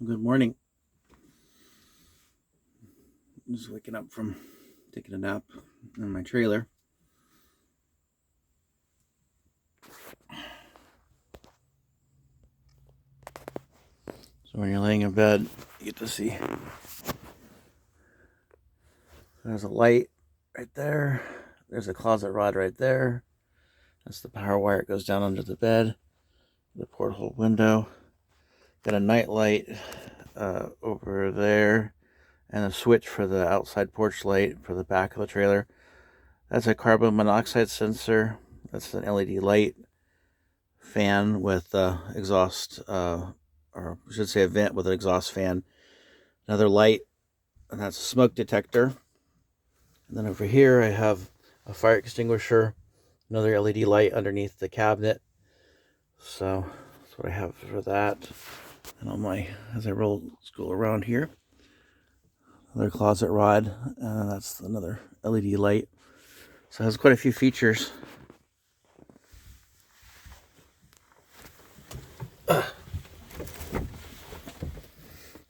Good morning. Just waking up from taking a nap in my trailer. So when you're laying in bed, you get to see. There's a light right there. There's a closet rod right there. That's the power wire. It goes down under the bed. The porthole window. Got a night light over there, and a switch for the outside porch light for the back of the trailer. That's a carbon monoxide sensor. That's an LED light. Fan with exhaust, or I should say a vent with an exhaust fan. Another light, and that's a smoke detector. And then over here I have a fire extinguisher, another LED light underneath the cabinet. So that's what I have for that. And on my, as I go around here, another closet rod, and that's another LED light. So it has quite a few features.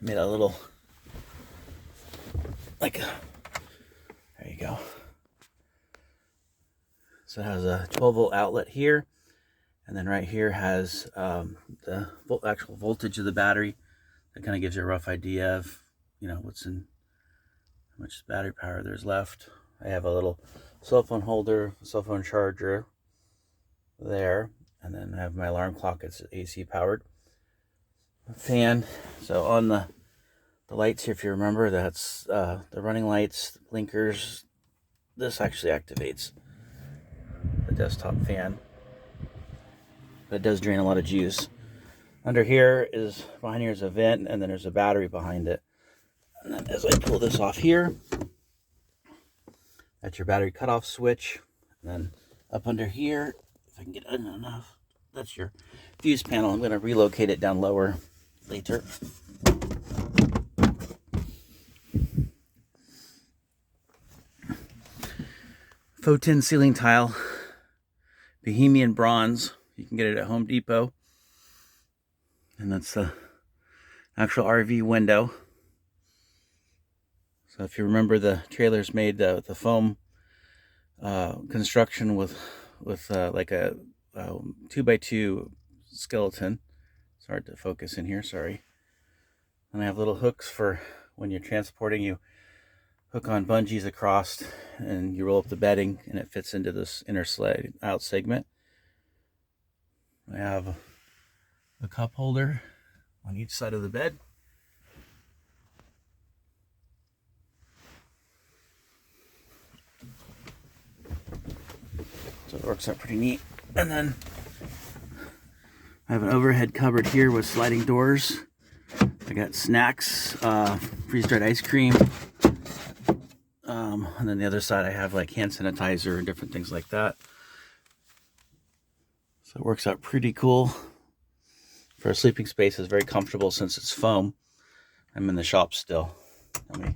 Made a little, there you go. So it has a 12-volt outlet here, and then right here has the actual voltage of the battery. That kind of gives you a rough idea of, what's in, how much battery power there's left. I have a little cell phone holder, cell phone charger there, and then I have my alarm clock. It's AC powered. A fan. So on the lights here, if you remember, that's the running lights, the blinkers. This actually activates the desktop fan, but it does drain a lot of juice. Under here is, behind here is a vent, and then there's a battery behind it. And then as I pull this off here, that's your battery cutoff switch. And then up under here, if I can get in enough, that's your fuse panel. I'm going to relocate it down lower later. Faux tin ceiling tile, Bohemian bronze. You can get it at Home Depot. And that's the actual RV window. So if you remember, the trailer's made with the foam construction with like a 2x2 skeleton. It's hard to focus in here, sorry. And I have little hooks for when you're transporting. You hook on bungees across and you roll up the bedding, and it fits into this inner slide out segment. I have a cup holder on each side of the bed. So it works out pretty neat. And then I have an overhead cupboard here with sliding doors. I got snacks, freeze-dried ice cream. And then the other side I have like hand sanitizer and different things like that. So it works out pretty cool. For a sleeping space, it's very comfortable since it's foam. I'm in the shop still. Let me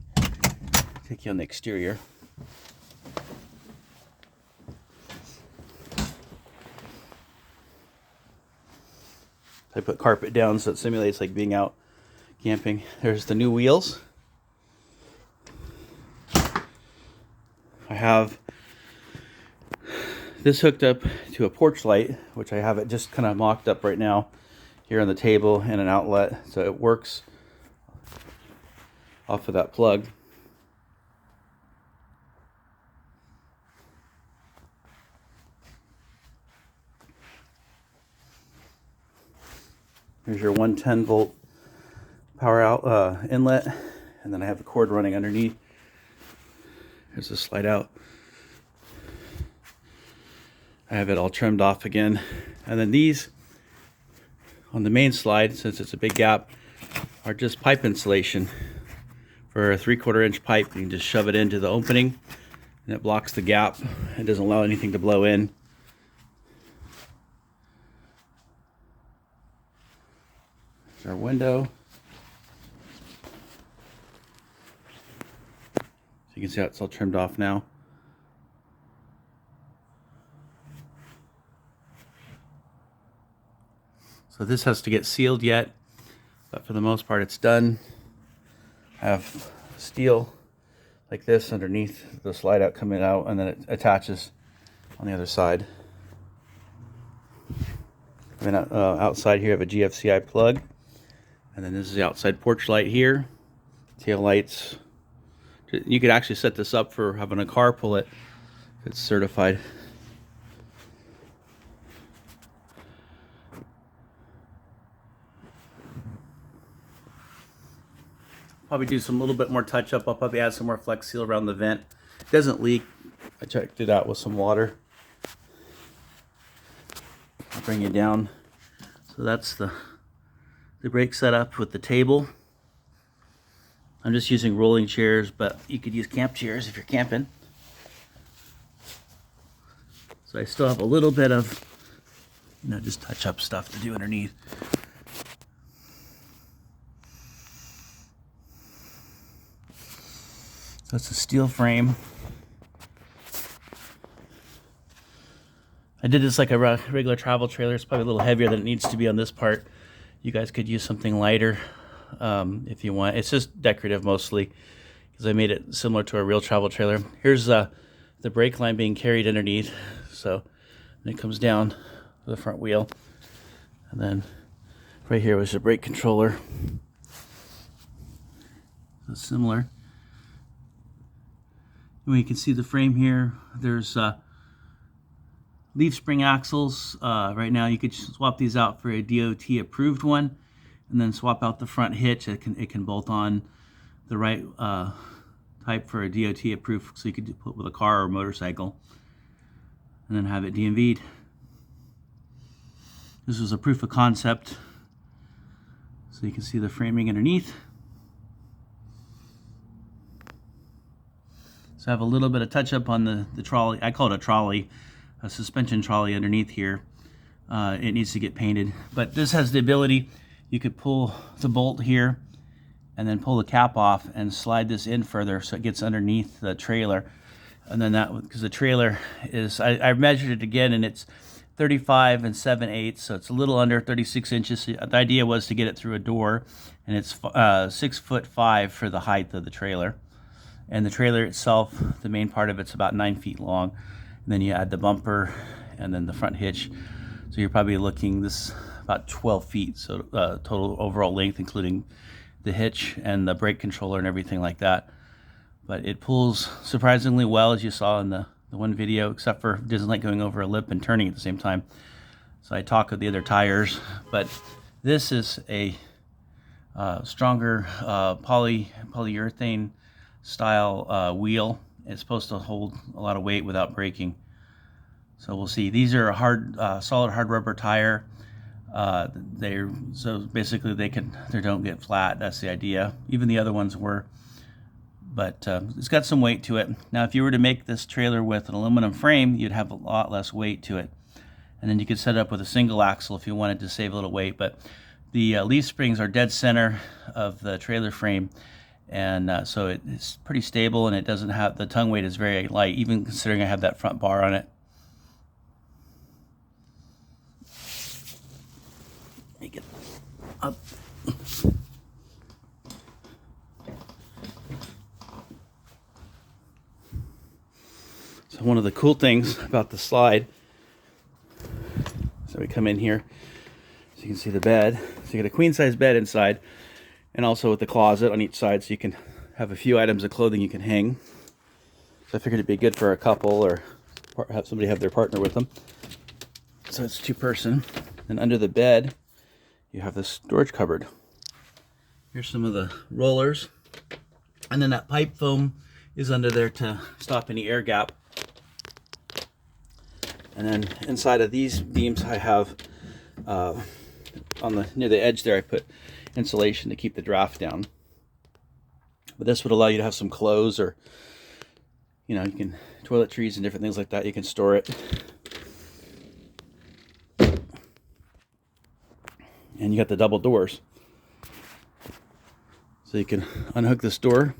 take you on the exterior. I put carpet down so it simulates like being out camping. There's the new wheels. I have this hooked up to a porch light, which I have it just kind of mocked up right now here on the table, and an outlet, so it works off of that plug. Here's your 110-volt power out inlet, and then I have the cord running underneath. Here's the slide out. I have it all trimmed off again. And then these on the main slide, since it's a big gap, are just pipe insulation. For a 3/4 inch pipe, you can just shove it into the opening and it blocks the gap. It doesn't allow anything to blow in. There's our window. So you can see how it's all trimmed off now. So this has to get sealed yet. but for the most part it's done. I have steel like this underneath the slide out coming out, and then it attaches on the other side. And then outside here I have a GFCI plug, and then this is the outside porch light here, tail lights. You could actually set this up for having a car pull it if it's certified. Probably do some little bit more touch up. I'll probably add some more Flex Seal around the vent. It doesn't leak. I checked it out with some water. I'll bring it down. So that's the brake setup with the table. I'm just using rolling chairs, but you could use camp chairs if you're camping. So I still have a little bit of, just touch up stuff to do underneath. So it's a steel frame. I did this like a regular travel trailer. It's probably a little heavier than it needs to be on this part. You guys could use something lighter if you want. It's just decorative mostly, because I made it similar to a real travel trailer. Here's the brake line being carried underneath. So it comes down to the front wheel. And then right here was the brake controller. So similar. And you can see the frame here. There's leaf spring axles. Right now you could swap these out for a DOT approved one, and then swap out the front hitch. It can bolt on the right type for a DOT approved, so you could put with a car or motorcycle, and then have it DMV'd. This was a proof of concept, so you can see the framing underneath. So I have a little bit of touch up on the trolley. I call it a trolley, a suspension trolley underneath here. It needs to get painted, but this has the ability, you could pull the bolt here and then pull the cap off and slide this in further so it gets underneath the trailer. And then that, because the trailer is, I measured it again, and it's 35 7/8, so it's a little under 36 inches. So the idea was to get it through a door, and it's 6'5" for the height of the trailer. And the trailer itself, the main part of it's about 9 feet long. And then you add the bumper and then the front hitch. So you're probably looking this about 12 feet. So total overall length, including the hitch and the brake controller and everything like that. But it pulls surprisingly well, as you saw in the one video, except for it doesn't like going over a lip and turning at the same time. So I talk with the other tires, but this is a stronger polyurethane style wheel. It's supposed to hold a lot of weight without breaking. So we'll see. These are a hard, solid hard rubber tire. So basically they don't get flat. That's the idea. Even the other ones were, but it's got some weight to it. Now, if you were to make this trailer with an aluminum frame, you'd have a lot less weight to it. And then you could set it up with a single axle if you wanted to save a little weight. But the leaf springs are dead center of the trailer frame. And so it's pretty stable, and it doesn't have, the tongue weight is very light, even considering I have that front bar on it. Make it up. So one of the cool things about the slide, so we come in here, so you can see the bed. So you get a queen size bed inside, and also with the closet on each side, so you can have a few items of clothing you can hang. So I figured it'd be good for a couple, or have somebody have their partner with them. So it's 2-person. And under the bed, you have this storage cupboard. Here's some of the rollers. And then that pipe foam is under there to stop any air gap. And then inside of these beams, I have, near the edge there, I put insulation to keep the draft down. But this would allow you to have some clothes, or you can toiletries and different things like that. You can store it. And you got the double doors, so you can unhook this door,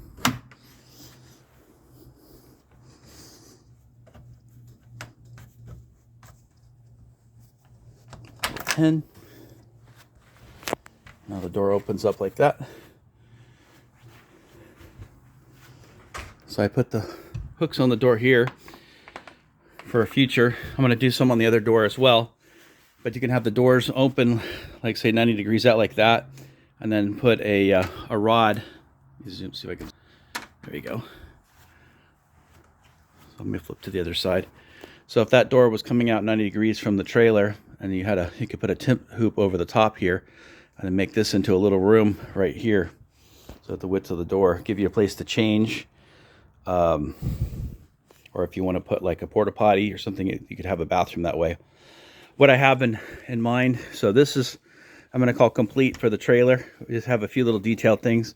pin, Now the door opens up like that. So I put the hooks on the door here for a future. I'm going to do some on the other door as well. But you can have the doors open, like say 90 degrees out like that, and then put a rod. Zoom, see if I can. There you go. So let me flip to the other side. So if that door was coming out 90 degrees from the trailer, and you could put a tip hoop over the top here, and then make this into a little room right here. So at the width of the door, give you a place to change. Or if you want to put like a porta potty or something, you could have a bathroom that way. What I have in mind, so this is, I'm going to call complete for the trailer. We just have a few little detailed things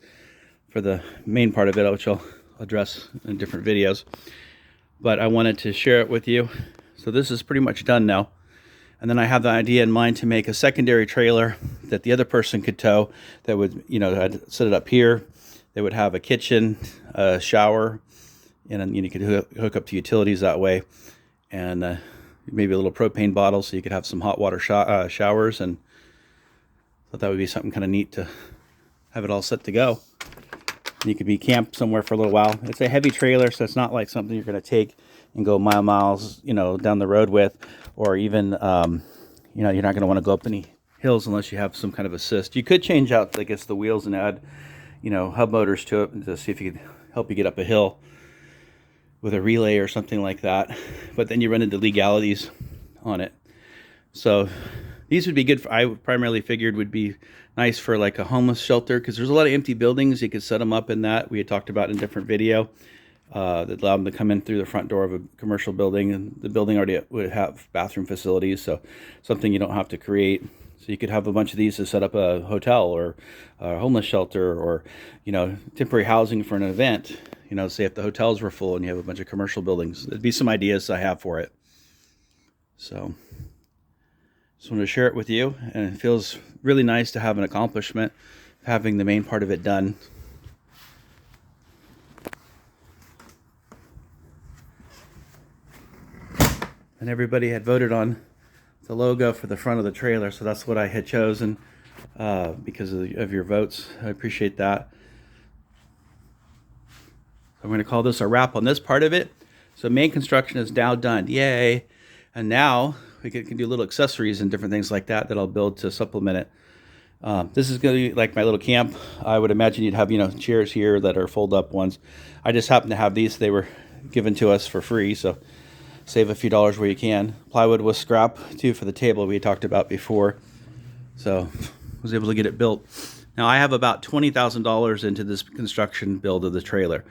for the main part of it, which I'll address in different videos. But I wanted to share it with you. So this is pretty much done now. And then I have the idea in mind to make a secondary trailer that the other person could tow that would, I'd set it up here. They would have a kitchen, a shower, and you could hook up to utilities that way. And maybe a little propane bottle so you could have some hot water showers, and thought that would be something kind of neat to have it all set to go. And you could be camped somewhere for a little while. It's a heavy trailer, so it's not like something you're going to take and go miles, down the road with, or even, you're not going to want to go up any hills unless you have some kind of assist. You could change out, I guess, the wheels and add, hub motors to it to see if you could help you get up a hill with a relay or something like that, but then you run into legalities on it. So these would be good for, I primarily figured would be nice for like a homeless shelter, because there's a lot of empty buildings. You could set them up in that. We had talked about in a different video that allowed them to come in through the front door of a commercial building, and the building already would have bathroom facilities, so something you don't have to create. So you could have a bunch of these to set up a hotel or a homeless shelter, or temporary housing for an event. Say if the hotels were full and you have a bunch of commercial buildings. There'd be some ideas I have for it. So just wanted to share it with you, and it feels really nice to have an accomplishment, having the main part of it done. And everybody had voted on the logo for the front of the trailer, so that's what I had chosen because of your votes. I appreciate that. I'm going to call this a wrap on this part of it. So main construction is now done. Yay. And now we can do little accessories and different things like that that I'll build to supplement it. This is going to be like my little camp. I would imagine you'd have, chairs here that are fold-up ones. I just happen to have these. They were given to us for free, so save a few dollars where you can. Plywood was scrap, too, for the table we talked about before. So was able to get it built. Now, I have about $20,000 into this construction build of the trailer.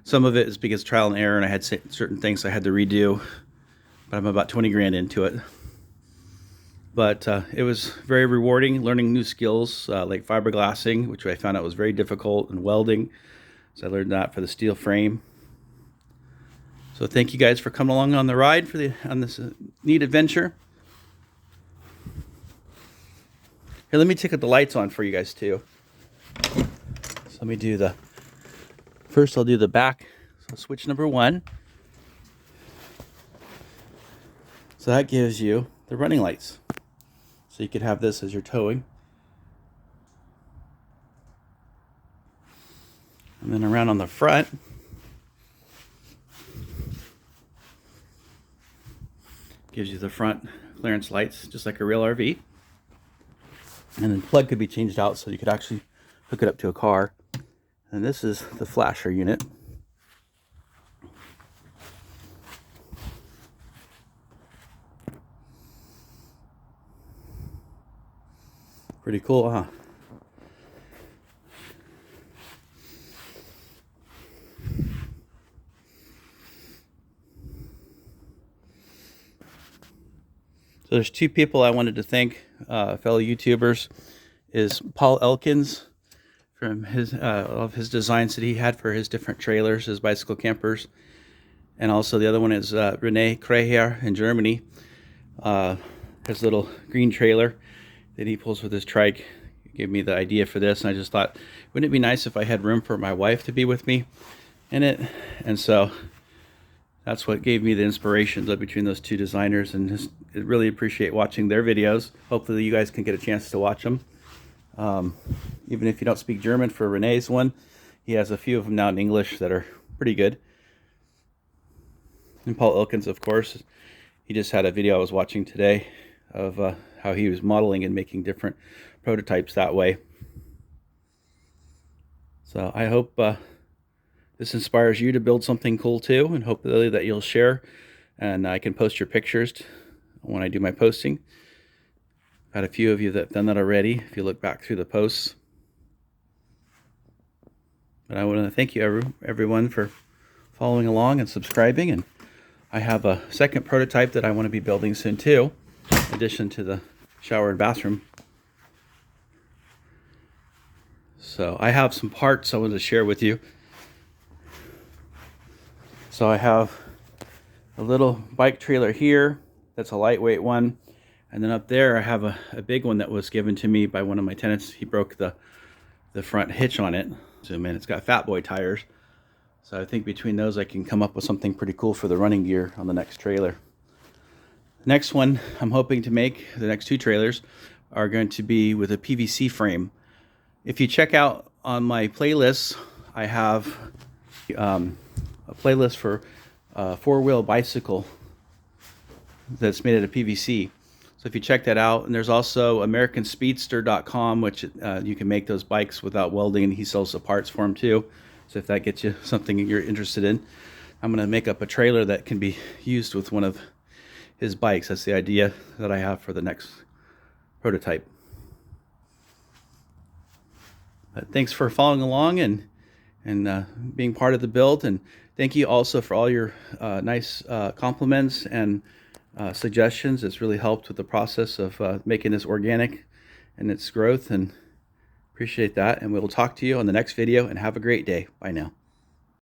Some of it is because trial and error, and I had certain things I had to redo, but I'm about 20 grand into it. But it was very rewarding, learning new skills like fiberglassing, which I found out was very difficult, and welding. So I learned that for the steel frame. So thank you guys for coming along on the ride on this neat adventure. Here, let me take the lights on for you guys too. So let me do first I'll do the back. So switch number 1. So that gives you the running lights. So you could have this as your towing. And then around on the front, gives you the front clearance lights, just like a real RV. And then the plug could be changed out so you could actually hook it up to a car. And this is the flasher unit. Pretty cool, huh? So there's 2 people I wanted to thank, fellow YouTubers, is Paul Elkins from of his designs that he had for his different trailers, his bicycle campers. And also the other one is Rene Kreher in Germany. His little green trailer that he pulls with his trike. He gave me the idea for this, and I just thought, wouldn't it be nice if I had room for my wife to be with me in it? And so that's what gave me the inspiration between those 2 designers, and just really appreciate watching their videos. Hopefully you guys can get a chance to watch them. Even if you don't speak German, for Renee's one, he has a few of them now in English that are pretty good. And Paul Elkins, of course, he just had a video I was watching today of how he was modeling and making different prototypes that way. So I hope this inspires you to build something cool too, and hopefully that you'll share, and I can post your pictures when I do my posting. Had a few of you that have done that already, if you look back through the posts. But I want to thank you everyone for following along and subscribing. And I have a second prototype that I want to be building soon too, in addition to the shower and bathroom. So I have some parts I wanted to share with you. So I have a little bike trailer here that's a lightweight one. And then up there I have a big one that was given to me by one of my tenants. He broke the front hitch on it. So man, it's got fat boy tires. So I think between those I can come up with something pretty cool for the running gear on the next trailer. The next one I'm hoping to make, the next two trailers, are going to be with a PVC frame. If you check out on my playlists, I have a playlist for a four-wheel bicycle that's made out of PVC. So if you check that out, and there's also AmericanSpeedster.com, which you can make those bikes without welding, and he sells the parts for them too. So if that gets you something you're interested in, I'm going to make up a trailer that can be used with one of his bikes. That's the idea that I have for the next prototype. But thanks for following along and being part of the build, and thank you also for all your nice compliments and suggestions. It's really helped with the process of making this organic and its growth, and appreciate that. And we will talk to you on the next video, and have a great day. Bye now.